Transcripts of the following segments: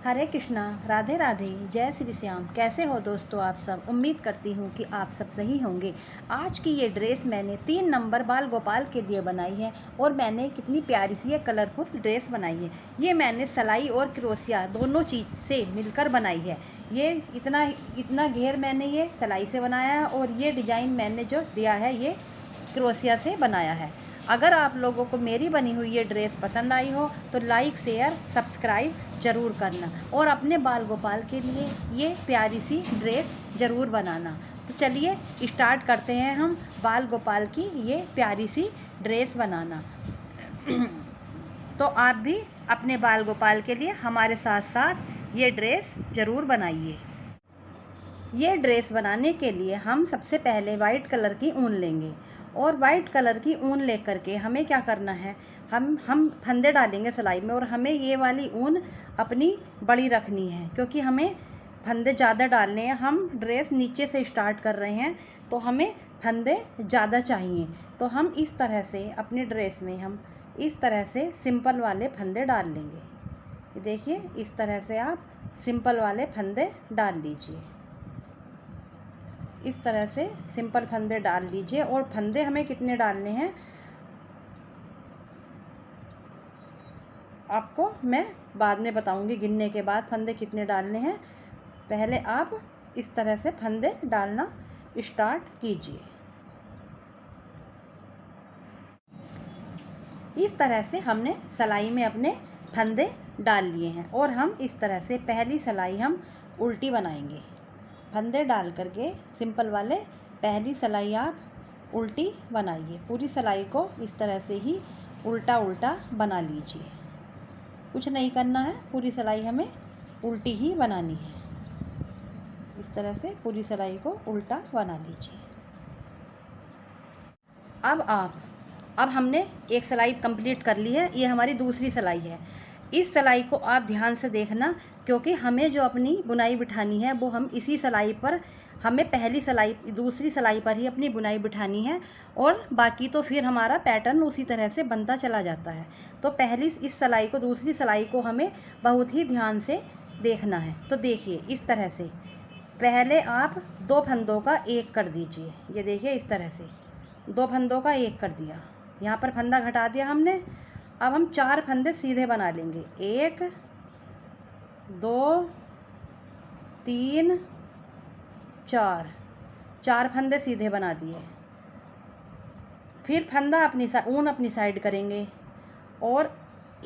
हरे कृष्णा, राधे राधे, जय श्री श्याम। कैसे हो दोस्तों आप सब? उम्मीद करती हूँ कि आप सब सही होंगे। आज की ये ड्रेस मैंने 3 नंबर बाल गोपाल के लिए बनाई है और मैंने कितनी प्यारी सी ये कलरफुल ड्रेस बनाई है। ये मैंने सिलाई और क्रोशिया दोनों चीज़ से मिलकर बनाई है। ये इतना इतना घेर मैंने ये सिलाई से बनाया है और ये डिज़ाइन मैंने जो दिया है ये क्रोशिया से बनाया है। अगर आप लोगों को मेरी बनी हुई ये ड्रेस पसंद आई हो तो लाइक शेयर सब्सक्राइब ज़रूर करना और अपने बाल गोपाल के लिए ये प्यारी सी ड्रेस ज़रूर बनाना। तो चलिए स्टार्ट करते हैं हम बाल गोपाल की ये प्यारी सी ड्रेस बनाना। तो आप भी अपने बाल गोपाल के लिए हमारे साथ साथ ये ड्रेस ज़रूर बनाइए। ये ड्रेस बनाने के लिए हम सबसे पहले वाइट कलर की ऊन लेंगे और वाइट कलर की ऊन लेकर के हमें क्या करना है, हम फंदे डालेंगे सिलाई में और हमें ये वाली ऊन अपनी बड़ी रखनी है क्योंकि हमें फंदे ज़्यादा डालने हैं। हम ड्रेस नीचे से स्टार्ट कर रहे हैं तो हमें फंदे ज़्यादा चाहिए। तो हम इस तरह से अपनी ड्रेस में हम इस तरह से सिंपल वाले फंदे डाल लेंगे। देखिए इस तरह से आप सिंपल वाले फंदे डाल लीजिए। इस तरह से सिंपल फंदे डाल लीजिए और फंदे हमें कितने डालने हैं आपको मैं बाद में बताऊंगी। गिनने के बाद फंदे कितने डालने हैं, पहले आप इस तरह से फंदे डालना स्टार्ट कीजिए। इस तरह से हमने सिलाई में अपने फंदे डाल लिए हैं और हम इस तरह से पहली सिलाई हम उल्टी बनाएंगे। फंदे डाल करके सिंपल वाले पहली सिलाई आप उल्टी बनाइए। पूरी सिलाई को इस तरह से ही उल्टा उल्टा बना लीजिए। कुछ नहीं करना है, पूरी सिलाई हमें उल्टी ही बनानी है। इस तरह से पूरी सिलाई को उल्टा बना लीजिए। अब हमने एक सिलाई कंप्लीट कर ली है, ये हमारी दूसरी सिलाई है। इस सिलाई को आप ध्यान से देखना क्योंकि हमें जो अपनी बुनाई बिठानी है वो हम इसी सिलाई पर, हमें पहली सिलाई दूसरी सिलाई पर ही अपनी बुनाई बिठानी है और बाकी तो फिर हमारा पैटर्न उसी तरह से बनता चला जाता है। तो पहली इस सिलाई को, दूसरी सिलाई को हमें बहुत ही ध्यान से देखना है। तो देखिए इस तरह से पहले आप 2 फंदों का एक कर दीजिए। ये देखिए इस तरह से 2 फंदों का एक कर दिया, यहाँ पर फंदा घटा दिया हमने। अब हम 4 फंदे सीधे बना लेंगे। 1 2 3 4 फंदे सीधे बना दिए। फिर फंदा ऊन अपनी साइड करेंगे और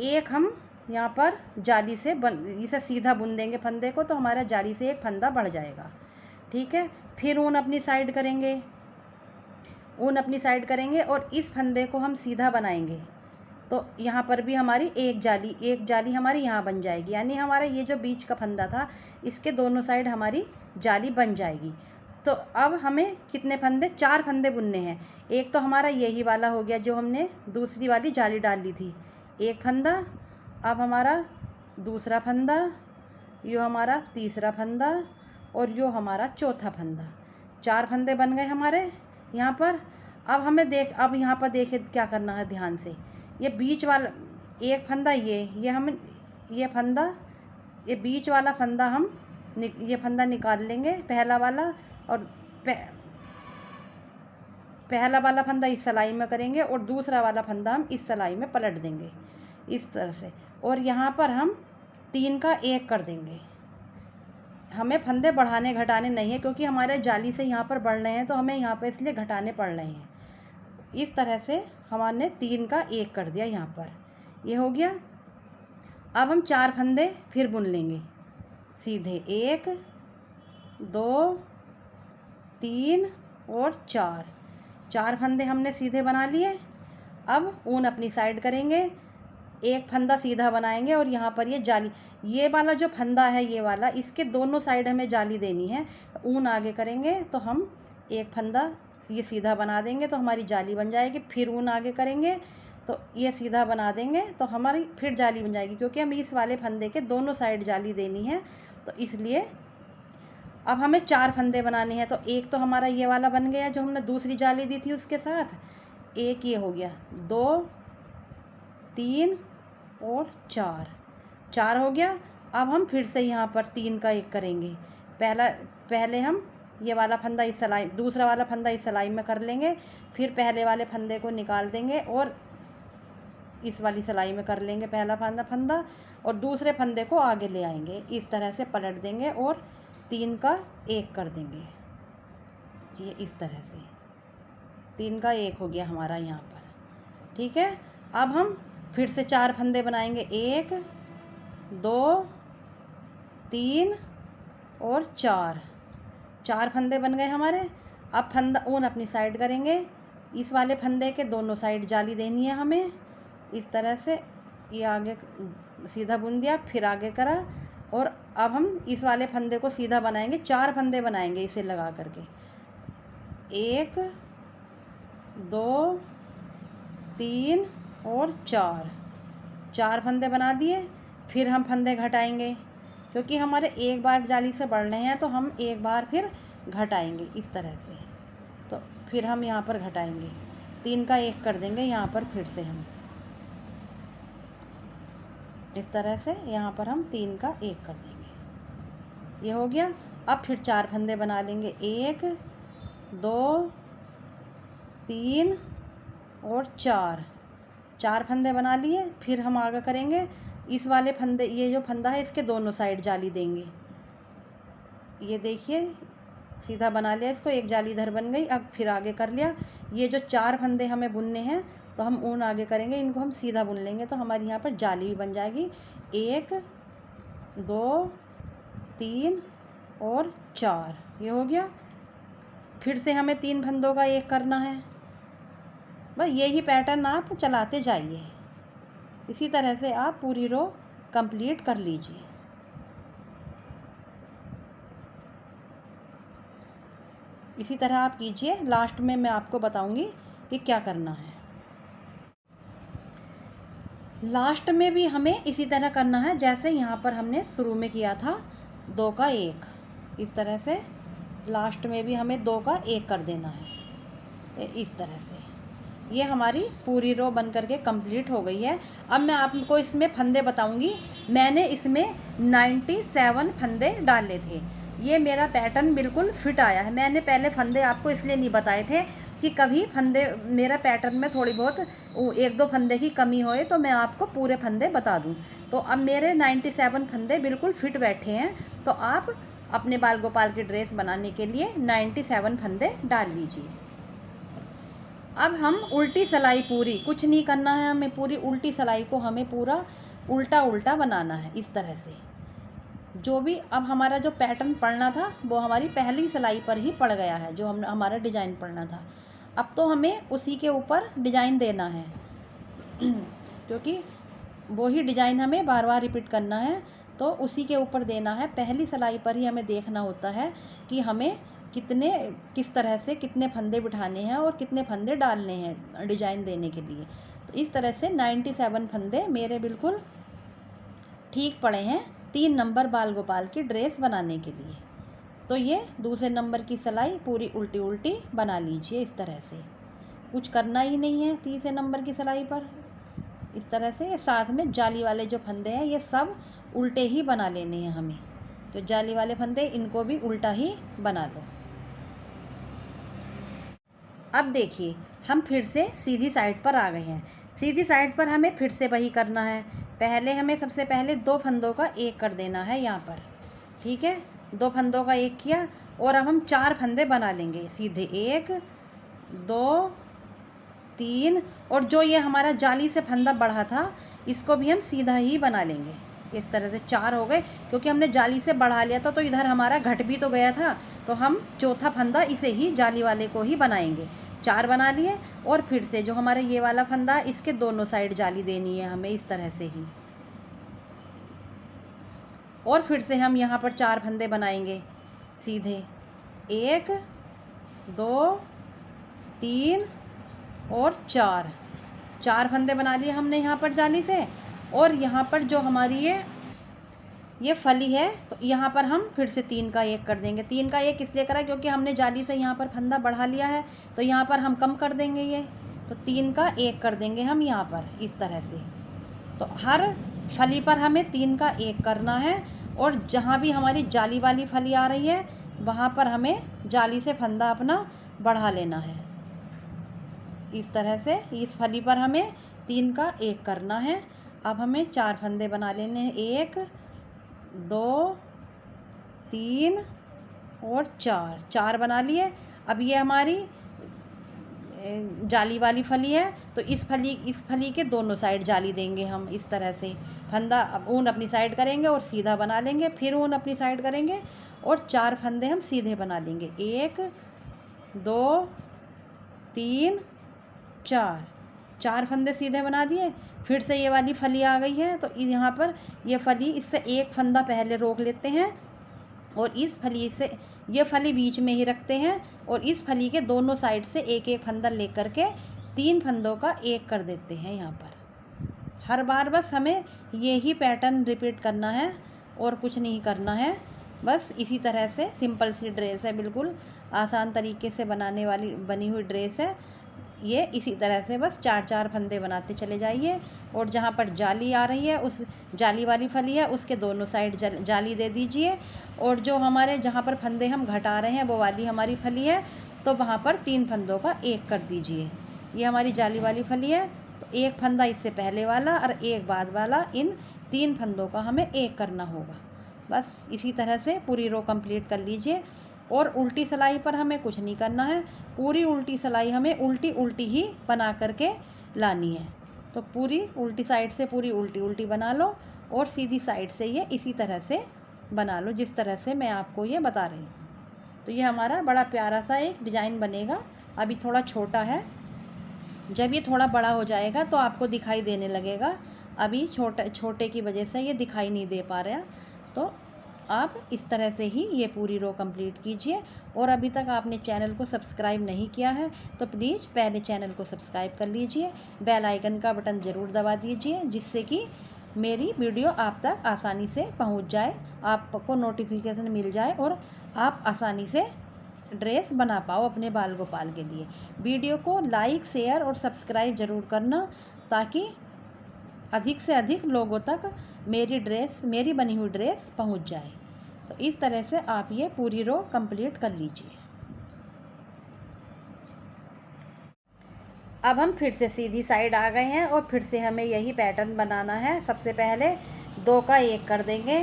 एक हम यहाँ पर जाली से इसे सीधा बुन देंगे फंदे को, तो हमारा जाली से एक फंदा बढ़ जाएगा। ठीक है, फिर ऊन अपनी साइड करेंगे और इस फंदे को हम सीधा बनाएंगे। तो यहाँ पर भी हमारी एक जाली हमारी यहाँ बन जाएगी, यानी हमारा ये जो बीच का फंदा था इसके दोनों साइड हमारी जाली बन जाएगी। तो अब हमें कितने फंदे, 4 फंदे बुनने हैं। एक तो हमारा यही वाला हो गया जो हमने दूसरी वाली जाली डाल ली थी, एक फंदा। अब हमारा दूसरा फंदा, यो हमारा तीसरा फंदा और यो हमारा चौथा फंदा। 4 फंदे बन गए हमारे यहाँ पर। अब यहाँ पर देखे क्या करना है ध्यान से। ये बीच वाला एक फंदा, ये बीच वाला फंदा ये फंदा निकाल लेंगे, पहला वाला, और पहला वाला फंदा इस सिलाई में करेंगे और दूसरा वाला फंदा हम इस सिलाई में पलट देंगे इस तरह से। और यहाँ पर हम 3 का 1 कर देंगे। हमें फंदे बढ़ाने घटाने नहीं है क्योंकि हमारे जाली से यहाँ पर बढ़ रहे हैं तो हमें यहाँ पर इसलिए घटाने पड़ रहे हैं। इस तरह से हमने 3 का 1 कर दिया यहाँ पर, ये हो गया। अब हम 4 फंदे फिर बुन लेंगे सीधे, 1 2 3 और 4 फंदे हमने सीधे बना लिए। अब ऊन अपनी साइड करेंगे, एक फंदा सीधा बनाएंगे और यहाँ पर ये जाली, ये वाला जो फंदा है ये वाला, इसके दोनों साइड हमें जाली देनी है। ऊन आगे करेंगे तो हम एक फंदा ये सीधा बना देंगे तो हमारी जाली बन जाएगी। फिर ऊन आगे करेंगे तो ये सीधा बना देंगे तो हमारी फिर जाली बन जाएगी, क्योंकि हम इस वाले फंदे के दोनों साइड जाली देनी है। तो इसलिए अब हमें 4 फंदे बनाने हैं। तो एक तो हमारा ये वाला बन गया जो हमने दूसरी जाली दी थी उसके साथ, एक ये हो गया, 2 3 और 4 हो गया। अब हम फिर से यहाँ पर 3 का 1 करेंगे। पहले हम ये वाला फंदा इस सिलाई, दूसरा वाला फंदा इस सिलाई में कर लेंगे, फिर पहले वाले फंदे को निकाल देंगे और इस वाली सिलाई में कर लेंगे पहला फंदा और दूसरे फंदे को आगे ले आएंगे, इस तरह से पलट देंगे और 3 का 1 कर देंगे। ये इस तरह से 3 का 1 हो गया हमारा यहाँ पर। ठीक है, अब हम फिर से 4 फंदे बनाएंगे, 1 2 3 और 4 फंदे बन गए हमारे। अब फंदा ऊन अपनी साइड करेंगे, इस वाले फंदे के दोनों साइड जाली देनी है हमें, इस तरह से। ये आगे सीधा बुन दिया, फिर आगे करा और अब हम इस वाले फंदे को सीधा बनाएंगे। 4 फंदे बनाएंगे इसे लगा करके, 1 2 3 और 4 फंदे बना दिए। फिर हम फंदे घटाएंगे, क्योंकि हमारे एक बार जाली से बढ़ रहे हैं तो हम एक बार फिर घटाएंगे इस तरह से। तो फिर हम यहाँ पर घटाएंगे, 3 का 1 कर देंगे यहाँ पर। फिर से हम इस तरह से यहाँ पर हम 3 का 1 कर देंगे, ये हो गया। अब फिर 4 फंदे बना लेंगे, 1 2 3 और 4 फंदे बना लिए। फिर हम आगे करेंगे, इस वाले फंदे, ये जो फंदा है इसके दोनों साइड जाली देंगे। ये देखिए सीधा बना लिया इसको, एक जाली इधर बन गई। अब फिर आगे कर लिया। ये जो 4 फंदे हमें बुनने हैं तो हम ऊन आगे करेंगे, इनको हम सीधा बुन लेंगे तो हमारी यहाँ पर जाली भी बन जाएगी। 1 2 3 और 4, ये हो गया। फिर से हमें 3 फंदों का 1 करना है। बस यही पैटर्न आप चलाते जाइए, इसी तरह से आप पूरी रो कंप्लीट कर लीजिए। इसी तरह आप कीजिए, लास्ट में मैं आपको बताऊंगी कि क्या करना है। लास्ट में भी हमें इसी तरह करना है जैसे यहाँ पर हमने शुरू में किया था, 2 का 1। इस तरह से लास्ट में भी हमें 2 का 1 कर देना है, इस तरह से। ये हमारी पूरी रो बन करके कंप्लीट हो गई है। अब मैं आपको इसमें फंदे बताऊंगी। मैंने इसमें 97 फंदे डाले थे। ये मेरा पैटर्न बिल्कुल फिट आया है। मैंने पहले फंदे आपको इसलिए नहीं बताए थे कि कभी फंदे मेरा पैटर्न में थोड़ी बहुत 1-2 फंदे की कमी होए तो मैं आपको पूरे फंदे बता दूं। तो अब मेरे 97 फंदे बिल्कुल फिट बैठे हैं। तो आप अपने बाल गोपाल की ड्रेस बनाने के लिए 97 फंदे डाल लीजिए। अब हम उल्टी सिलाई, पूरी कुछ नहीं करना है हमें, पूरी उल्टी सिलाई को हमें पूरा उल्टा उल्टा बनाना है इस तरह से। जो भी अब हमारा जो पैटर्न पड़ना था वो हमारी पहली सिलाई पर ही पड़ गया है, जो हमारा डिज़ाइन पड़ना था। अब तो हमें उसी के ऊपर डिज़ाइन देना है क्योंकि वही डिज़ाइन हमें बार बार रिपीट करना है, तो उसी के ऊपर देना है। पहली सिलाई पर ही हमें देखना होता है कि हमें किस तरह से कितने फंदे बिठाने हैं और कितने फंदे डालने हैं डिज़ाइन देने के लिए। तो इस तरह से 97 फंदे मेरे बिल्कुल ठीक पड़े हैं 3 नंबर बाल गोपाल की ड्रेस बनाने के लिए। तो ये दूसरे नंबर की सिलाई पूरी उल्टी उल्टी बना लीजिए इस तरह से, कुछ करना ही नहीं है तीसरे नंबर की सिलाई पर। इस तरह से ये साथ में जाली वाले जो फंदे हैं ये सब उल्टे ही बना लेने हैं हमें। तो जाली वाले फंदे इनको भी उल्टा ही बना लो। अब देखिए हम फिर से सीधी साइड पर आ गए हैं। सीधी साइड पर हमें फिर से वही करना है। पहले हमें सबसे पहले 2 फंदों का 1 कर देना है यहाँ पर। ठीक है, 2 फंदों का 1 किया और अब हम 4 फंदे बना लेंगे सीधे, 1 2 3। और जो ये हमारा जाली से फंदा बढ़ा था इसको भी हम सीधा ही बना लेंगे। इस तरह से 4 हो गए, क्योंकि हमने जाली से बढ़ा लिया था तो इधर हमारा घट भी तो गया था, तो हम चौथा फंदा इसे ही जाली वाले को ही बनाएंगे। 4 बना लिए और फिर से जो हमारा ये वाला फंदा इसके दोनों साइड जाली देनी है हमें इस तरह से ही। और फिर से हम यहाँ पर 4 फंदे बनाएंगे सीधे, 1 2 3 और 4 फंदे बना लिए हमने यहाँ पर जाली से। और यहाँ पर जो हमारी ये फली है तो यहाँ पर हम फिर से 3 का 1 कर देंगे। 3 का 1 इसलिए करा क्योंकि हमने जाली से यहाँ पर फंदा बढ़ा लिया है, तो यहाँ पर हम कम कर देंगे ये, तो 3 का 1 कर देंगे हम यहाँ पर इस तरह से। तो हर फली पर हमें 3 का 1 करना है और जहाँ भी हमारी जाली वाली फली आ रही है वहाँ पर हमें जाली से फंदा अपना बढ़ा लेना है। इस तरह से इस फली पर हमें 3 का 1 करना है। अब हमें 4 फंदे बना लेने हैं, 1 2 3 और 4 बना लिए। अब ये हमारी जाली वाली फली है, तो इस फली के दोनों साइड जाली देंगे हम। इस तरह से फंदा ऊन अपनी साइड करेंगे और सीधा बना लेंगे, फिर ऊन अपनी साइड करेंगे और 4 फंदे हम सीधे बना लेंगे, 1 2 3 4 फंदे सीधे बना दिए। फिर से ये वाली फली आ गई है, तो यहाँ पर ये फली, इससे एक फंदा पहले रोक लेते हैं और इस फली से ये फली बीच में ही रखते हैं और इस फली के दोनों साइड से एक एक फंदा लेकर के 3 फंदों का 1 कर देते हैं। यहाँ पर हर बार बस हमें यही पैटर्न रिपीट करना है और कुछ नहीं करना है। बस इसी तरह से सिंपल सी ड्रेस है, बिल्कुल आसान तरीके से बनी हुई ड्रेस है ये। इसी तरह से बस 4 फंदे बनाते चले जाइए और जहाँ पर जाली आ रही है, उस जाली वाली फली है, उसके दोनों साइड जाली दे दीजिए और जो हमारे जहाँ पर फंदे हम घटा रहे हैं वो वाली हमारी फली है, तो वहाँ पर 3 फंदों का 1 कर दीजिए। ये हमारी जाली वाली फली है, तो 1 फंदा इससे पहले वाला और 1 बाद वाला, इन 3 फंदों का हमें 1 करना होगा। बस इसी तरह से पूरी रो कंप्लीट कर लीजिए। और उल्टी सिलाई पर हमें कुछ नहीं करना है, पूरी उल्टी सिलाई हमें उल्टी उल्टी ही बना करके लानी है। तो पूरी उल्टी साइड से पूरी उल्टी उल्टी बना लो और सीधी साइड से ये इसी तरह से बना लो, जिस तरह से मैं आपको ये बता रही हूँ। तो ये हमारा बड़ा प्यारा सा एक डिज़ाइन बनेगा। अभी थोड़ा छोटा है, जब ये थोड़ा बड़ा हो जाएगा तो आपको दिखाई देने लगेगा। अभी छोटे की वजह से ये दिखाई नहीं दे पा रहा। तो आप इस तरह से ही ये पूरी रो कंप्लीट कीजिए। और अभी तक आपने चैनल को सब्सक्राइब नहीं किया है तो प्लीज़ पहले चैनल को सब्सक्राइब कर लीजिए, बेल आइकन का बटन ज़रूर दबा दीजिए, जिससे कि मेरी वीडियो आप तक आसानी से पहुंच जाए, आपको नोटिफिकेशन मिल जाए और आप आसानी से ड्रेस बना पाओ अपने बाल गोपाल के लिए। वीडियो को लाइक, शेयर और सब्सक्राइब ज़रूर करना, ताकि अधिक से अधिक लोगों तक मेरी बनी हुई ड्रेस पहुंच जाए। तो इस तरह से आप ये पूरी रो कंप्लीट कर लीजिए। अब हम फिर से सीधी साइड आ गए हैं और फिर से हमें यही पैटर्न बनाना है। सबसे पहले 2 का 1 कर देंगे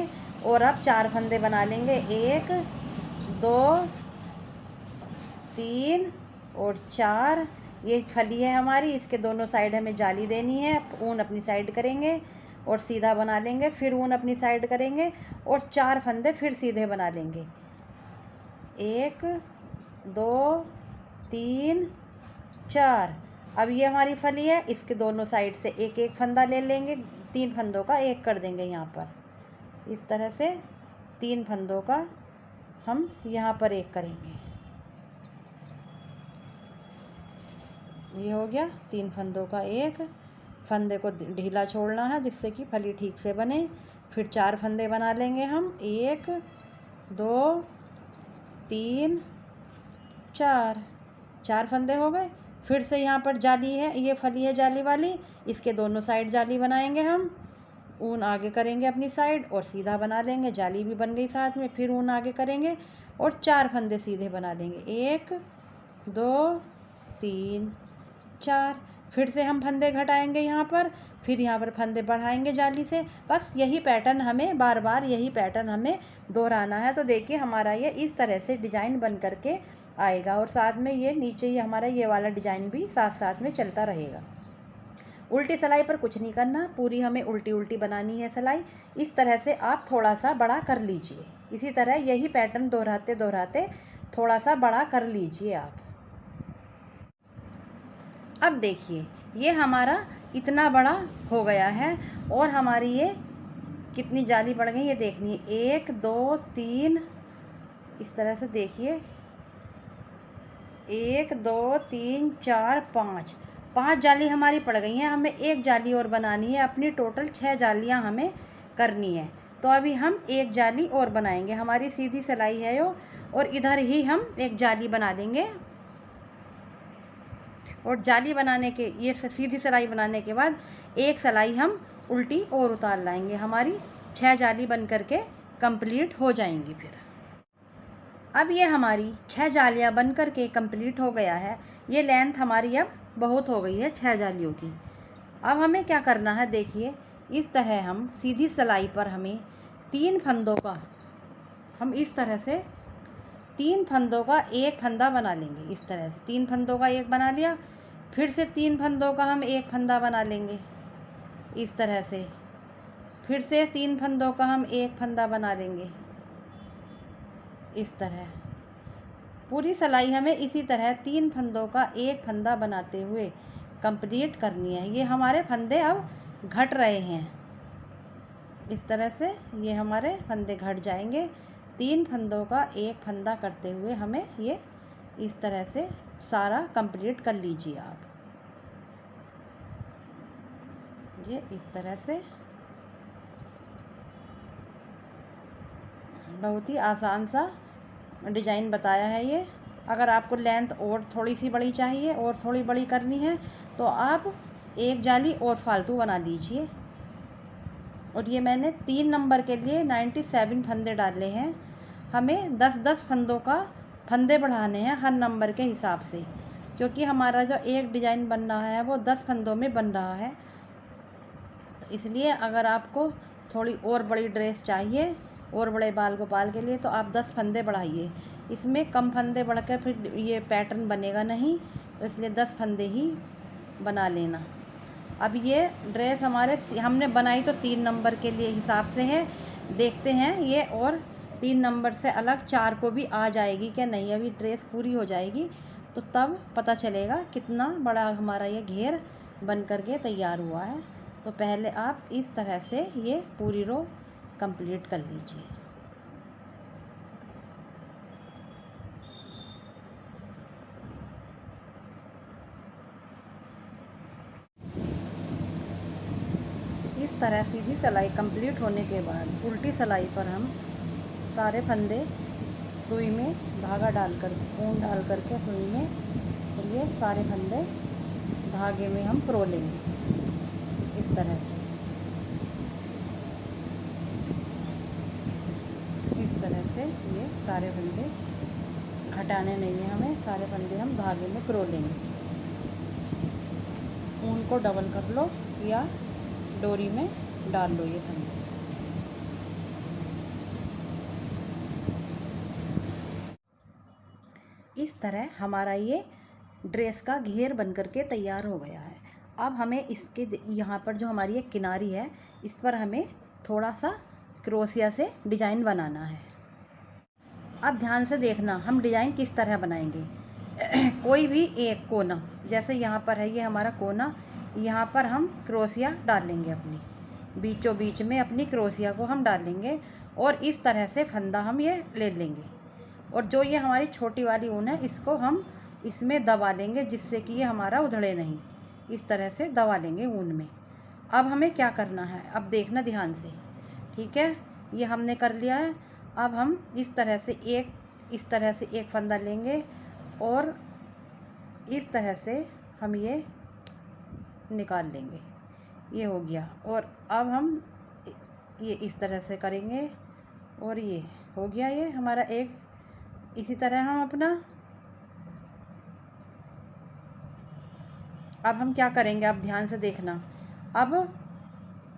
और अब 4 फंदे बना लेंगे, 1 2 3 और 4। ये फली है हमारी, इसके दोनों साइड हमें जाली देनी है। ऊन अपनी साइड करेंगे और सीधा बना लेंगे, फिर ऊन अपनी साइड करेंगे और 4 फंदे फिर सीधे बना लेंगे, 1 2 3 4। अब ये हमारी फली है, इसके दोनों साइड से एक एक फंदा ले लेंगे, 3 फंदों का 1 कर देंगे। यहाँ पर इस तरह से 3 फंदों का हम यहाँ पर 1 करेंगे। ये हो गया 3 फंदों का 1। फंदे को ढीला छोड़ना है जिससे कि फली ठीक से बने। फिर 4 फंदे बना लेंगे हम, 1 2 3 4 फंदे हो गए। फिर से यहाँ पर जाली है, ये फली है जाली वाली, इसके दोनों साइड जाली बनाएंगे हम। ऊन आगे करेंगे अपनी साइड और सीधा बना लेंगे, जाली भी बन गई साथ में। फिर ऊन आगे करेंगे और 4 फंदे सीधे बना लेंगे, 1 2 3 4। फिर से हम फंदे घटाएंगे यहाँ पर, फिर यहाँ पर फंदे बढ़ाएंगे जाली से। बस यही पैटर्न हमें बार बार यही पैटर्न हमें दोहराना है। तो देखिए हमारा ये इस तरह से डिज़ाइन बन करके आएगा और साथ में ये नीचे ये हमारा ये वाला डिज़ाइन भी साथ साथ में चलता रहेगा। उल्टी सिलाई पर कुछ नहीं करना, पूरी हमें उल्टी उल्टी बनानी है सिलाई। इस तरह से आप थोड़ा सा बड़ा कर लीजिए। इसी तरह यही पैटर्न दोहराते दोहराते थोड़ा सा बड़ा कर लीजिए आप। अब देखिए ये हमारा इतना बड़ा हो गया है और हमारी ये कितनी जाली पड़ गई ये देखनी है, 1 2 3। इस तरह से देखिए 1 2 3 4 5 जाली हमारी पड़ गई हैं। हमें 1 जाली और बनानी है, अपनी टोटल 6 जालियां हमें करनी है। तो अभी हम 1 जाली और बनाएंगे। हमारी सीधी सिलाई है यो, और इधर ही हम 1 जाली बना देंगे। और जाली बनाने के ये सीधी सिलाई बनाने के बाद 1 सिलाई हम उल्टी और उतार लाएंगे, हमारी 6 जाली बन करके कंप्लीट हो जाएंगी। फिर अब ये हमारी 6 जालियाँ बन करके कंप्लीट हो गया है। ये लेंथ हमारी अब बहुत हो गई है 6 जालियों की। अब हमें क्या करना है, देखिए इस तरह हम सीधी सिलाई पर हमें 3 फंदों का, हम इस तरह से 3 फंदों का एक फंदा बना लेंगे। इस तरह से 3 फंदों का एक बना लिया, फिर से 3 फंदों का हम एक फंदा बना लेंगे इस तरह से, फिर से 3 फंदों का हम एक फंदा बना लेंगे इस तरह। पूरी सिलाई हमें इसी तरह 3 फंदों का एक फंदा बनाते हुए कंप्लीट करनी है। ये हमारे फंदे अब घट रहे हैं इस तरह से, ये हमारे फंदे घट जाएंगे। 3 फंदों का एक फंदा करते हुए हमें ये इस तरह से सारा कंप्लीट कर लीजिए आप। ये इस तरह से बहुत ही आसान सा डिज़ाइन बताया है ये। अगर आपको लेंथ और थोड़ी सी बड़ी चाहिए और थोड़ी बड़ी करनी है तो आप एक जाली और फालतू बना लीजिए। और ये मैंने 3 नंबर के लिए 97 फंदे डाले हैं। हमें 10-10 फंदों का फंदे बढ़ाने हैं हर नंबर के हिसाब से, क्योंकि हमारा जो एक डिज़ाइन बन रहा है वो 10 फंदों में बन रहा है। तो इसलिए अगर आपको थोड़ी और बड़ी ड्रेस चाहिए और बड़े बाल गोपाल के लिए तो आप 10 फंदे बढ़ाइए। इसमें कम फंदे बढ़कर फिर ये पैटर्न बनेगा नहीं, तो इसलिए 10 फंदे ही बना लेना। अब ये ड्रेस हमारे हमने बनाई तो 3 नंबर के लिए हिसाब से है। देखते हैं ये और 3 नंबर से अलग 4 को भी आ जाएगी क्या नहीं। अभी ड्रेस पूरी हो जाएगी तो तब पता चलेगा कितना बड़ा हमारा ये घेर बन करके तैयार हुआ है। तो पहले आप इस तरह से ये पूरी रो कंप्लीट कर लीजिए। इस तरह सीधी सिलाई कंप्लीट होने के बाद उल्टी सिलाई पर हम सारे फंदे सुई में धागा डालकर, ऊन डाल करके सुई में, और ये सारे फंदे धागे में हम पिरो लेंगे इस तरह से। इस तरह से ये सारे फंदे हटाने नहीं है हमें, सारे फंदे हम धागे में पिरो लेंगे। ऊन को डबल कर लो या डोरी में डाल लो ये फंदे। इस तरह हमारा ये ड्रेस का घेर बन करके तैयार हो गया है। अब हमें इसके यहाँ पर जो हमारी एक किनारी है इस पर हमें थोड़ा सा क्रोशिया से डिज़ाइन बनाना है। अब ध्यान से देखना हम डिज़ाइन किस तरह बनाएंगे। कोई भी एक कोना, जैसे यहाँ पर है ये हमारा कोना, यहाँ पर हम क्रोशिया डालेंगे अपनी, बीचों बीच में अपनी क्रोशिया को हम डालेंगे और इस तरह से फंदा हम ये ले लेंगे। और जो ये हमारी छोटी वाली ऊन है इसको हम इसमें दबा लेंगे जिससे कि ये हमारा उधड़े नहीं। इस तरह से दबा लेंगे ऊन में। अब हमें क्या करना है, अब देखना ध्यान से, ठीक है। ये हमने कर लिया है। अब हम इस तरह से एक फंदा लेंगे और इस तरह से हम ये निकाल लेंगे, ये हो गया। और अब हम ये इस तरह से करेंगे और ये हो गया ये हमारा एक। इसी तरह हम अपना, अब हम क्या करेंगे, अब ध्यान से देखना। अब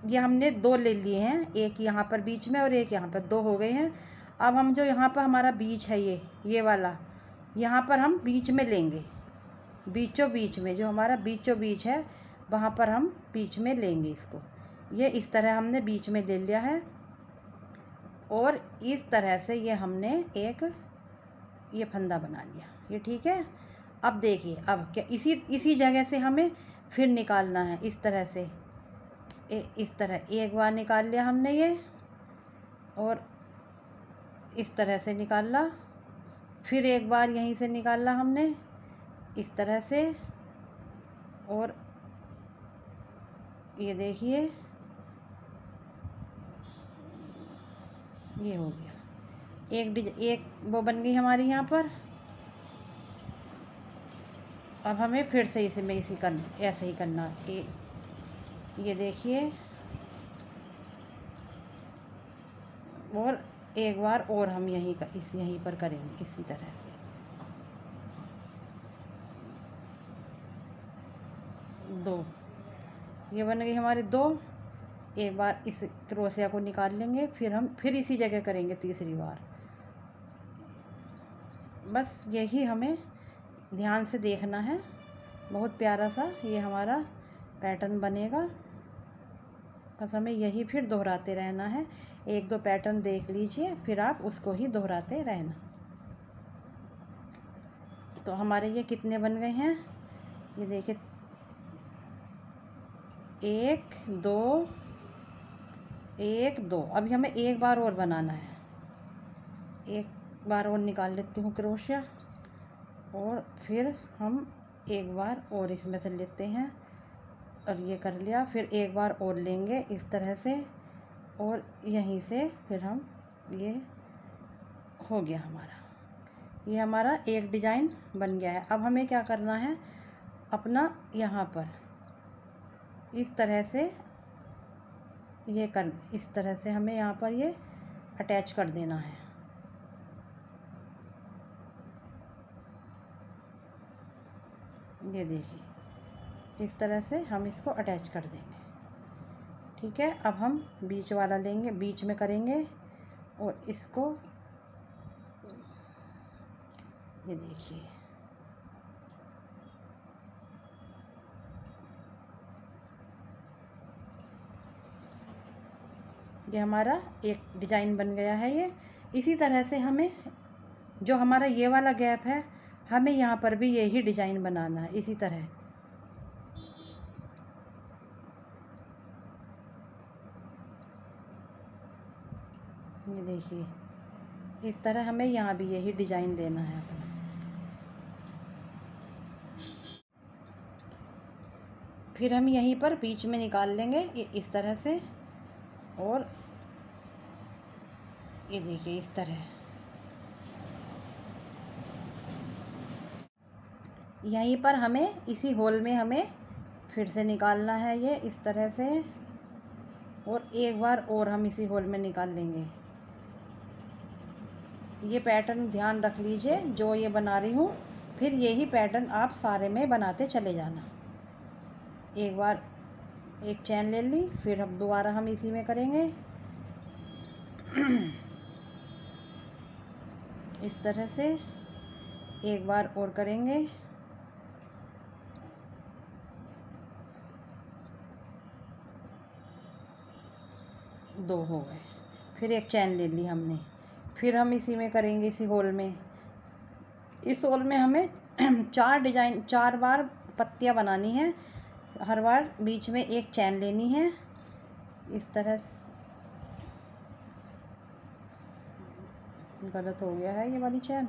ये हमने 2 ले लिए हैं, एक यहाँ पर बीच में और एक यहाँ पर, 2 हो गए हैं। अब हम जो यहाँ पर हमारा बीच है ये वाला, यहाँ पर हम बीच में लेंगे, बीचों बीच में जो हमारा बीचों बीच है वहाँ पर हम बीच में लेंगे इसको। ये इस तरह हमने बीच में ले लिया है और इस तरह से ये हमने एक ये फंदा बना लिया, ये ठीक है। अब देखिए अब क्या इसी जगह से हमें फिर निकालना है इस तरह से। इस तरह एक बार निकाल लिया हमने ये और इस तरह से निकाला, फिर एक बार यहीं से निकाला हमने इस तरह से, और ये देखिए ये हो गया एक वो बन गई हमारी यहाँ पर। अब हमें फिर से ऐसे ही करना, ये देखिए और एक बार और हम यहीं पर करेंगे इसी तरह से। दो ये बन गई हमारे दो। एक बार इस क्रोशिया को निकाल लेंगे, फिर इसी जगह करेंगे तीसरी बार। बस यही हमें ध्यान से देखना है। बहुत प्यारा सा ये हमारा पैटर्न बनेगा। बस हमें यही फिर दोहराते रहना है। एक दो पैटर्न देख लीजिए, फिर आप उसको ही दोहराते रहना। तो हमारे ये कितने बन गए हैं, ये देखिए, 1 2 1 2। अभी हमें एक बार और बनाना है। एक बार और निकाल लेती हूँ क्रोशिया, और फिर हम एक बार और इसमें से लेते हैं। और ये कर लिया, फिर एक बार और लेंगे इस तरह से, और यहीं से फिर हम ये हो गया हमारा। ये हमारा एक डिज़ाइन बन गया है। अब हमें क्या करना है, अपना यहाँ पर इस तरह से इस तरह से हमें यहाँ पर ये अटैच कर देना है। ये देखिए, इस तरह से हम इसको अटैच कर देंगे। ठीक है, अब हम बीच वाला लेंगे, बीच में करेंगे, और इसको ये देखिए, ये हमारा एक डिज़ाइन बन गया है। ये इसी तरह से हमें जो हमारा ये वाला गैप है, हमें यहाँ पर भी यही डिज़ाइन बनाना है इसी तरह। ये देखिए, इस तरह हमें यहाँ भी यही डिज़ाइन देना है अपना। फिर हम यहीं पर बीच में निकाल लेंगे ये इस तरह से, और ये देखिए इस तरह। यहीं पर हमें इसी होल में हमें फिर से निकालना है ये इस तरह से, और एक बार और हम इसी होल में निकाल लेंगे। ये पैटर्न ध्यान रख लीजिए जो ये बना रही हूँ, फिर यही पैटर्न आप सारे में बनाते चले जाना। एक बार एक चैन ले ली, फिर हम दोबारा हम इसी में करेंगे इस तरह से। एक बार और करेंगे, दो हो गए। फिर एक चैन ले ली हमने, फिर हम इसी में करेंगे इसी होल में। इस होल में हमें 4 बार पत्तियां बनानी है। हर बार बीच में एक चैन लेनी है इस तरह से। गलत हो गया है ये वाली चैन,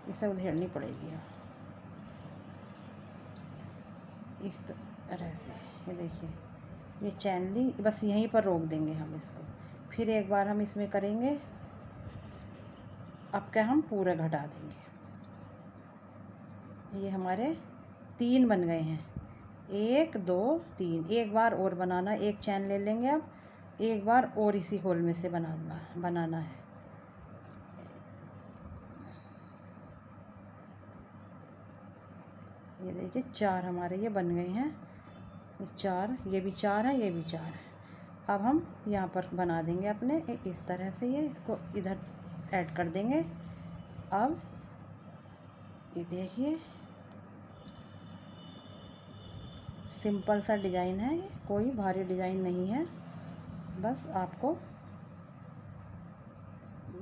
इसे उधेड़नी पड़ेगी इस तरह से। ये देखिए, ये चैन ली, बस यहीं पर रोक देंगे हम इसको। फिर एक बार हम इसमें करेंगे। अब क्या हम पूरा घटा देंगे। ये हमारे 3 बन गए हैं, 1 2 3। एक बार और बनाना, एक चैन ले लेंगे। अब एक बार और इसी होल में से बनाना है। ये देखिए 4 हमारे ये बन गए हैं। ये 4, ये भी 4 है, ये भी 4 है। अब हम यहाँ पर बना देंगे अपने इस तरह से। ये इसको इधर ऐड कर देंगे। अब ये देखिए, सिंपल सा डिज़ाइन है, ये कोई भारी डिज़ाइन नहीं है। बस आपको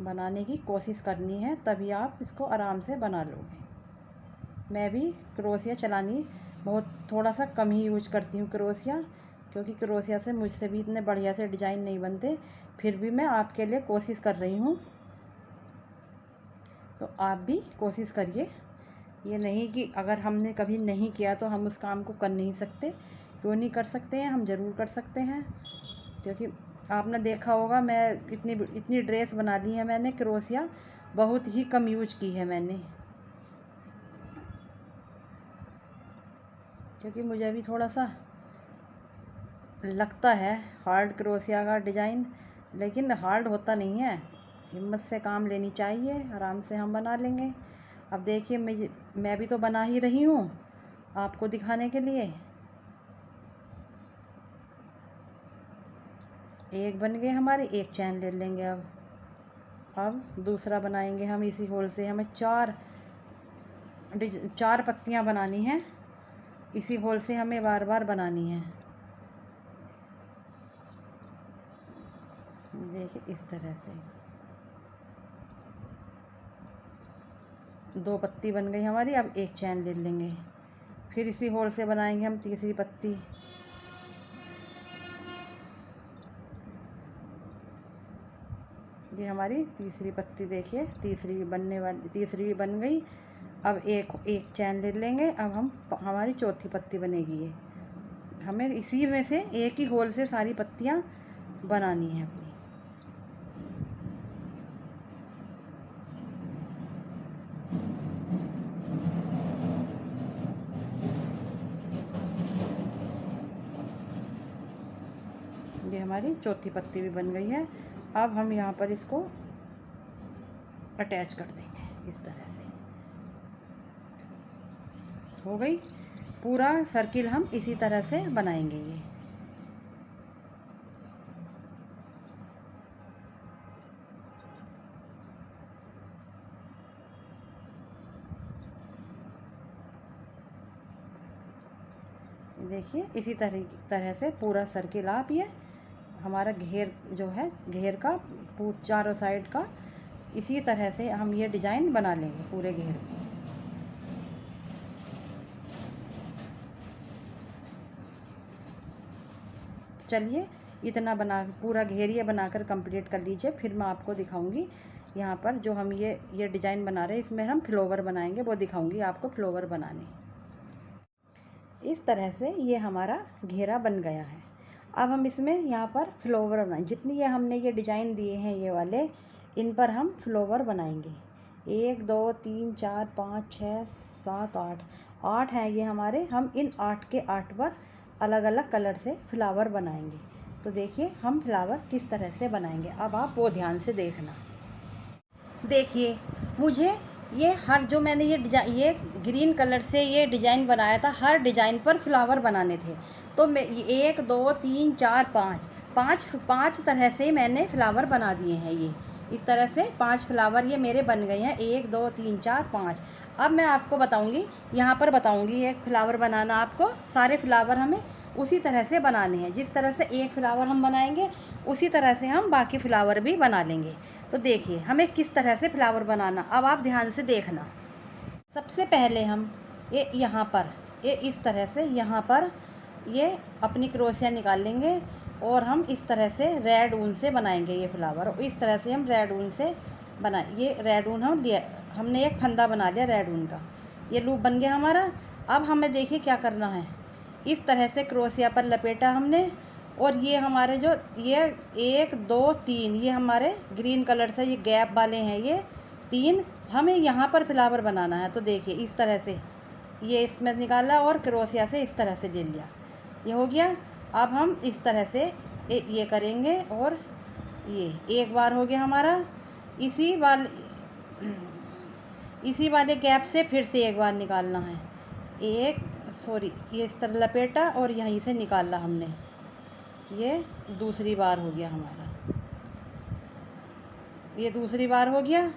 बनाने की कोशिश करनी है, तभी आप इसको आराम से बना लोगे। मैं भी क्रोशिया चलानी थोड़ा सा कम ही यूज करती हूँ क्रोशिया, क्योंकि क्रोशिया से मुझसे भी इतने बढ़िया से डिज़ाइन नहीं बनते। फिर भी मैं आपके लिए कोशिश कर रही हूँ, तो आप भी कोशिश करिए। ये नहीं कि अगर हमने कभी नहीं किया तो हम उस काम को कर नहीं सकते। क्यों नहीं कर सकते हैं, हम ज़रूर कर सकते हैं। क्योंकि आपने देखा होगा, मैं इतनी ड्रेस बना ली है मैंने क्रोशिया, बहुत ही कम यूज की है मैंने। क्योंकि मुझे अभी थोड़ा सा लगता है हार्ड क्रोशिया का डिज़ाइन, लेकिन हार्ड होता नहीं है। हिम्मत से काम लेनी चाहिए, आराम से हम बना लेंगे। अब देखिए मैं भी तो बना ही रही हूँ आपको दिखाने के लिए। एक बन गए हमारे, एक चैन ले लेंगे। अब दूसरा बनाएंगे हम इसी होल से। हमें चार पत्तियाँ बनानी हैं, इसी होल से हमें बार बार बनानी है। देखिए इस तरह से 2 पत्ती बन गई हमारी। अब एक चैन ले लेंगे, फिर इसी होल से बनाएंगे हम तीसरी पत्ती। ये हमारी तीसरी पत्ती, देखिए तीसरी भी बन गई। अब एक चैन ले लेंगे। अब हमारी चौथी पत्ती बनेगी। ये हमें इसी में से एक ही होल से सारी पत्तियाँ बनानी है अपनी। ये हमारी चौथी पत्ती भी बन गई है। अब हम यहाँ पर इसको अटैच कर देंगे, इस तरह से हो गई। पूरा सर्किल हम इसी तरह से बनाएंगे। ये देखिए इसी तरह से पूरा सर्किल आप ये हमारा घेर जो है, घेर का चारों साइड का इसी तरह से हम ये डिज़ाइन बना लेंगे पूरे घेर में। चलिए इतना पूरा घेर ये बनाकर कंप्लीट कर लीजिए। फिर मैं आपको दिखाऊंगी यहाँ पर जो हम ये डिज़ाइन बना रहे हैं, इसमें हम फ्लावर बनाएंगे, वो दिखाऊंगी आपको फ्लावर बनाने। इस तरह से ये हमारा घेरा बन गया है। अब हम इसमें यहाँ पर फ्लावर बनाएं। जितनी ये हमने ये डिज़ाइन दिए हैं ये वाले, इन पर हम फ्लावर बनाएंगे। 1 2 3 4 5 6 7 8 हैं ये हमारे। हम इन 8 के 8 पर अलग अलग कलर से फ्लावर बनाएंगे। तो देखिए हम फ्लावर किस तरह से बनाएंगे। अब आप वो ध्यान से देखना। देखिए मुझे ये जो मैंने ये ग्रीन कलर से ये डिज़ाइन बनाया था, हर डिज़ाइन पर फ्लावर बनाने थे। तो मैं 1 2 3 4 5 तरह से मैंने फ्लावर बना दिए हैं। ये इस तरह से 5 फ्लावर ये मेरे बन गए हैं। 1 2 3 4 5। अब मैं आपको बताऊंगी, यहाँ पर बताऊंगी एक फ्लावर बनाना आपको। सारे फ्लावर हमें उसी तरह से बनाने हैं। जिस तरह से एक फ्लावर हम बनाएंगे उसी तरह से हम बाकी फ्लावर भी बना लेंगे। तो देखिए हमें किस तरह से फ्लावर बनाना, अब आप ध्यान से देखना। सबसे पहले हम ये यहाँ पर इस तरह से यहाँ पर ये अपनी क्रोशिया निकाल लेंगे और हम इस तरह से रेड ऊन से बनाएंगे ये फ्लावर। इस तरह से हम रेड ऊन से ये रेड ऊन हमने एक फंदा बना लिया रेड ऊन का। ये लूप बन गया हमारा। अब हमें देखिए क्या करना है। इस तरह से क्रोशिया पर लपेटा हमने, और ये हमारे जो ये 1 2 3 ये हमारे ग्रीन कलर से ये गैप वाले हैं, ये 3 हमें यहाँ पर फ्लावर बनाना है। तो देखिए इस तरह से ये इसमें निकाला और क्रोशिया से इस तरह से ले लिया, ये हो गया। अब हम इस तरह से ये करेंगे और ये एक बार हो गया हमारा। इसी वाले गैप से फिर से एक बार निकालना है। ये इस तरह लपेटा और यहीं से निकाला हमने, ये दूसरी बार हो गया हमारा। ये दूसरी बार हो गया।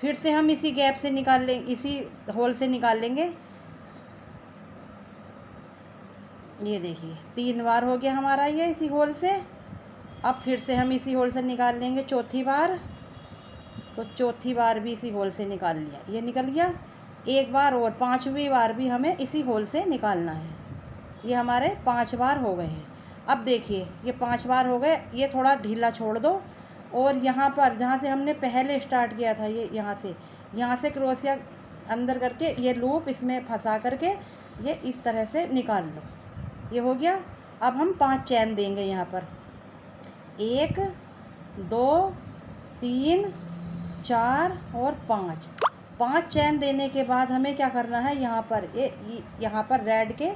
फिर से हम इसी गैप से निकाल लेंगे, इसी होल से निकाल लेंगे। ये देखिए 3 बार हो गया हमारा ये इसी होल से। अब फिर से हम इसी होल से निकाल लेंगे चौथी बार। तो चौथी बार भी इसी होल से निकाल लिया, ये निकल गया। एक बार और 5वीं बार भी हमें इसी होल से निकालना है। ये हमारे 5 बार हो गए हैं। अब देखिए ये 5 बार हो गए, ये थोड़ा ढीला छोड़ दो और यहाँ पर जहाँ से हमने पहले स्टार्ट किया था, ये यहाँ से क्रोशिया अंदर करके ये लूप इसमें फंसा करके ये इस तरह से निकाल लो, ये हो गया। अब हम 5 चैन देंगे यहाँ पर। 1 2 3 4 और 5 चैन देने के बाद हमें क्या करना है, यहाँ पर रेड के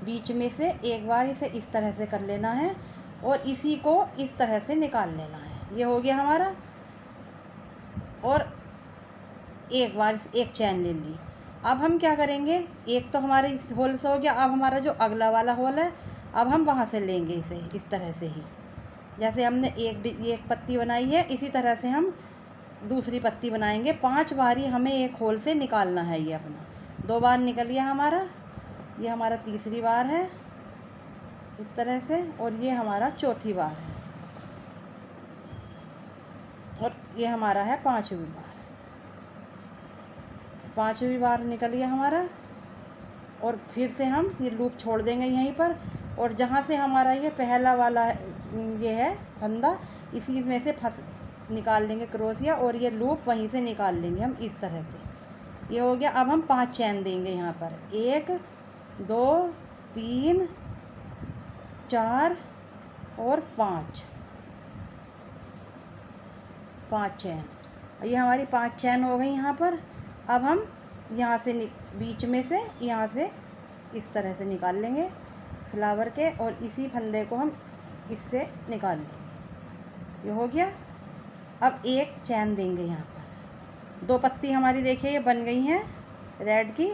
बीच में से एक बार इसे इस तरह से कर लेना है और इसी को इस तरह से निकाल लेना है। ये हो गया हमारा। और एक बार एक चैन ले ली। अब हम क्या करेंगे, एक तो हमारे इस होल से हो गया, अब हमारा जो अगला वाला होल है अब हम वहाँ से लेंगे इसे इस तरह से ही। जैसे हमने एक पत्ती बनाई है, इसी तरह से हम दूसरी पत्ती बनाएंगे। 5 बार ही हमें एक होल से निकालना है। ये अपना 2 बार निकल गया हमारा, ये हमारा तीसरी बार है इस तरह से, और ये हमारा चौथी बार है, और ये हमारा है 5वीं बार। 5वीं बार निकल गया हमारा, और फिर से हम ये लूप छोड़ देंगे यहीं पर, और जहाँ से हमारा ये पहला वाला ये है फंदा, इसी में से निकाल लेंगे क्रोशिया, और ये लूप वहीं से निकाल लेंगे हम इस तरह से। ये हो गया। अब हम 5 चैन देंगे यहाँ पर, 1 2 3 4 और 5 चैन। ये हमारी 5 चैन हो गई यहाँ पर। अब हम यहाँ से बीच में से यहाँ से इस तरह से निकाल लेंगे फ्लावर के, और इसी फंदे को हम इससे निकाल लेंगे। ये हो गया। अब एक चैन देंगे यहाँ पर। 2 पत्ती हमारी देखिए ये बन गई हैं रेड की।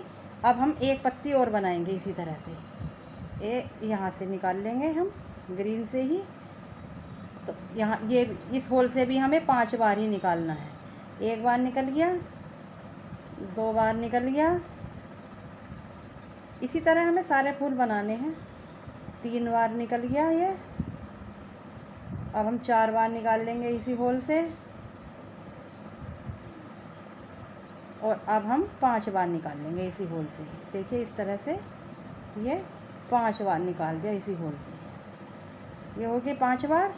अब हम एक पत्ती और बनाएंगे इसी तरह से। यहाँ से निकाल लेंगे हम ग्रीन से ही। तो यहाँ ये इस होल से भी हमें 5 बार ही निकालना है। 1 बार निकल गया, 2 बार निकल गया। इसी तरह हमें सारे फूल बनाने हैं। 3 बार निकल गया ये। अब हम 4 बार निकाल लेंगे इसी होल से, और अब हम 5 बार निकाल लेंगे इसी होल से। देखिए इस तरह से ये 5 बार निकाल दिया इसी होल से। ये हो गए 5 बार।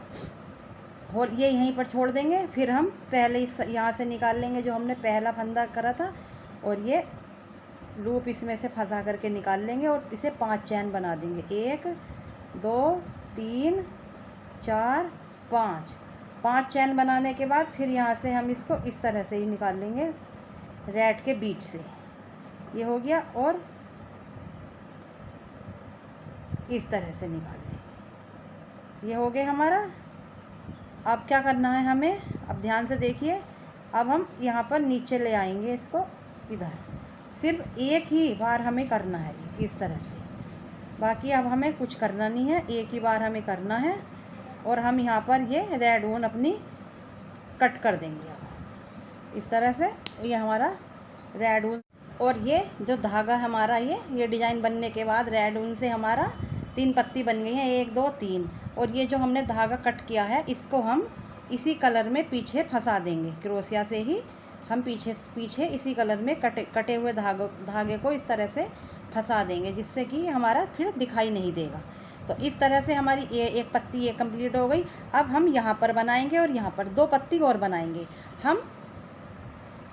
होल ये यहीं पर छोड़ देंगे। फिर हम पहले इस यहाँ से निकाल लेंगे जो हमने पहला फंदा करा था, और ये लूप इसमें से फंसा करके निकाल लेंगे, और इसे 5 चैन बना देंगे। 1 2 3 4 5 चैन बनाने के बाद फिर यहाँ से हम इसको इस तरह से ही निकाल लेंगे रेड के बीच से। ये हो गया, और इस तरह से निकाल लेंगे। ये हो गया हमारा। अब क्या करना है हमें, अब ध्यान से देखिए। अब हम यहाँ पर नीचे ले आएंगे इसको इधर। सिर्फ एक ही बार हमें करना है इस तरह से, बाकी अब हमें कुछ करना नहीं है, एक ही बार हमें करना है। और हम यहाँ पर ये रेड ऊन अपनी कट कर देंगे अब इस तरह से। ये हमारा रेड ऊन, और ये जो धागा हमारा ये डिज़ाइन बनने के बाद रेड ऊन से हमारा 3 पत्ती बन गई हैं, 1 2 3। और ये जो हमने धागा कट किया है इसको हम इसी कलर में पीछे फंसा देंगे। क्रोशिया से ही हम पीछे इसी कलर में कटे हुए धागे को इस तरह से फंसा देंगे, जिससे कि हमारा फिर दिखाई नहीं देगा। तो इस तरह से हमारी ये एक पत्ती ये कंप्लीट हो गई। अब हम यहाँ पर बनाएंगे, और यहाँ पर 2 पत्ती और बनाएंगे। हम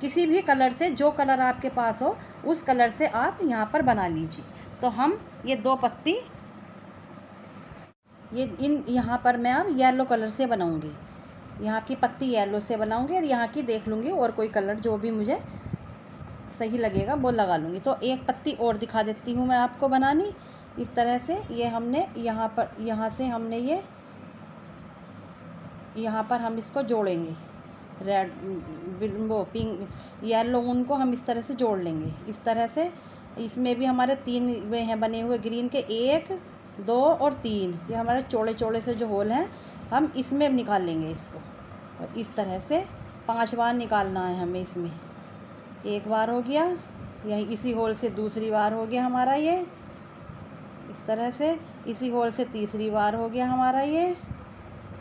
किसी भी कलर से, जो कलर आपके पास हो उस कलर से आप यहाँ पर बना लीजिए। तो हम ये 2 पत्ती यहाँ पर मैं अब येलो कलर से बनाऊंगी। यहाँ की पत्ती येलो से बनाऊंगी, और यहाँ की देख लूँगी और कोई कलर जो भी मुझे सही लगेगा वो लगा लूँगी। तो एक पत्ती और दिखा देती हूँ मैं आपको बनानी इस तरह से। ये हमने यहाँ से हमने ये यहाँ पर हम इसको जोड़ेंगे, रेड वो पिंक येलो ऊन को हम इस तरह से जोड़ लेंगे इस तरह से। इसमें भी हमारे 3 वे हैं बने हुए ग्रीन के, 1 2 और 3। ये हमारे चौड़े चौड़े से जो होल हैं हम इसमें निकाल लेंगे इसको, और इस तरह से 5 बार निकालना है हमें इसमें। 1 बार हो गया, यही इसी होल से दूसरी बार हो गया हमारा ये इस तरह से। इसी होल से तीसरी बार हो गया हमारा ये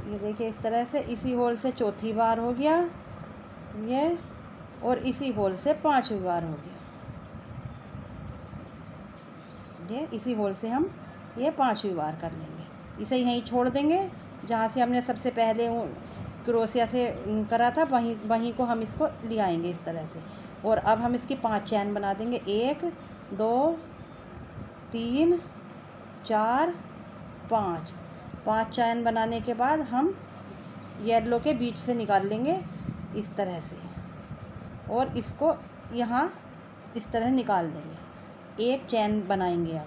देखिए इस तरह से। इसी होल से चौथी बार हो गया ये, और इसी होल से 5वीं बार हो गया ये। इसी होल से हम ये 5वीं बार कर लेंगे। इसे यहीं छोड़ देंगे जहाँ से हमने सबसे पहले क्रोशिया से करा था, वहीं को हम इसको ले आएंगे इस तरह से। और अब हम इसकी 5 चैन बना देंगे। 1 2 3 4 5 चैन बनाने के बाद हम येलो के बीच से निकाल लेंगे इस तरह से, और इसको यहाँ इस तरह निकाल देंगे। 1 चैन बनाएंगे।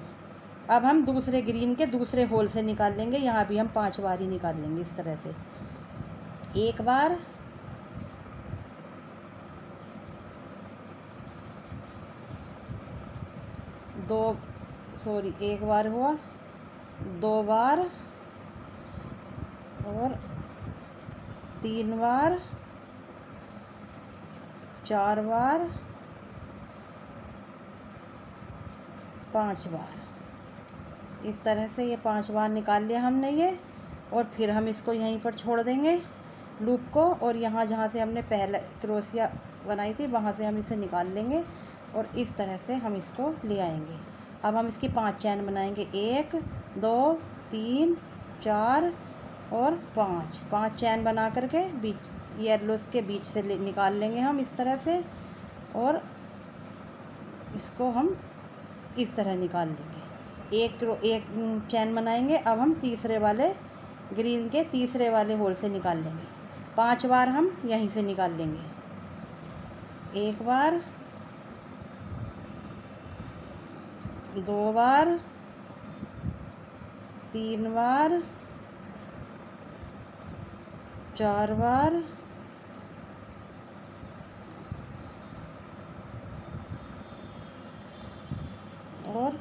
अब हम दूसरे ग्रीन के दूसरे होल से निकाल लेंगे। यहाँ भी हम 5 बार ही निकाल लेंगे इस तरह से। 1 बार, एक बार हुआ, 2 बार और 3 बार, 4 बार, 5 बार। इस तरह से ये 5 बार निकाल लिया हमने ये। और फिर हम इसको यहीं पर छोड़ देंगे लूप को, और यहाँ जहाँ से हमने पहले क्रोशिया बनाई थी वहाँ से हम इसे निकाल लेंगे और इस तरह से हम इसको ले आएंगे। अब हम इसकी 5 चैन बनाएंगे, 1 2 3 4 और 5 चैन बना करके बीच येलोस के बीच से निकाल लेंगे हम इस तरह से, और इसको हम इस तरह निकाल लेंगे। एक चैन बनाएंगे। अब हम तीसरे वाले ग्रीन के तीसरे वाले होल से निकाल लेंगे। 5 बार हम यहीं से निकाल लेंगे, 1 बार, 2 बार, 3 बार, 4 बार,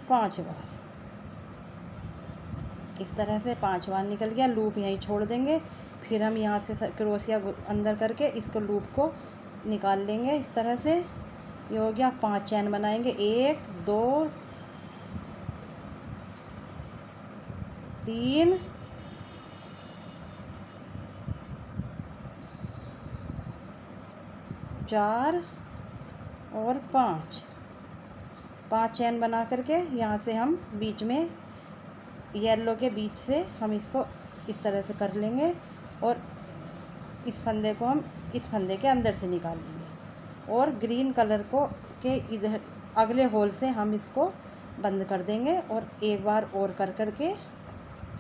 5 बार। इस तरह से 5 बार निकल गया। लूप यहीं छोड़ देंगे। फिर हम यहाँ से क्रोशिया अंदर करके इसको लूप को निकाल लेंगे इस तरह से। ये हो गया। 5 चैन बनाएंगे, 1 2 3 4 और 5 चैन बना करके यहाँ से हम बीच में येलो के बीच से हम इसको इस तरह से कर लेंगे और इस फंदे को हम इस फंदे के अंदर से निकाल लेंगे और ग्रीन कलर को के इधर अगले होल से हम इसको बंद कर देंगे। और एक बार और कर करके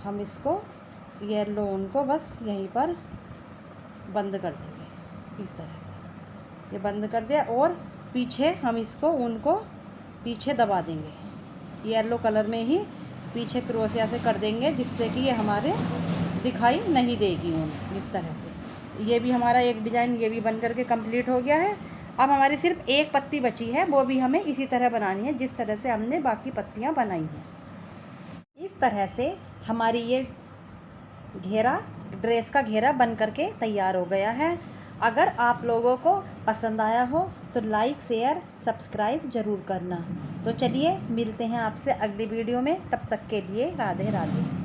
हम इसको येलो ऊन को बस यहीं पर बंद कर देंगे इस तरह से। ये बंद कर दिया और पीछे हम इसको ऊन को पीछे दबा देंगे, येलो कलर में ही पीछे क्रोशिया से कर देंगे, जिससे कि ये हमारे दिखाई नहीं देगी ऊन इस तरह से। ये भी हमारा एक डिज़ाइन ये भी बन करके कंप्लीट हो गया है। अब हमारी सिर्फ एक पत्ती बची है, वो भी हमें इसी तरह बनानी है जिस तरह से हमने बाकी पत्तियां बनाई हैं। इस तरह से हमारी ये घेरा ड्रेस का घेरा बन करके तैयार हो गया है। अगर आप लोगों को पसंद आया हो तो लाइक शेयर सब्सक्राइब ज़रूर करना। तो चलिए मिलते हैं आपसे अगली वीडियो में, तब तक के लिए राधे राधे।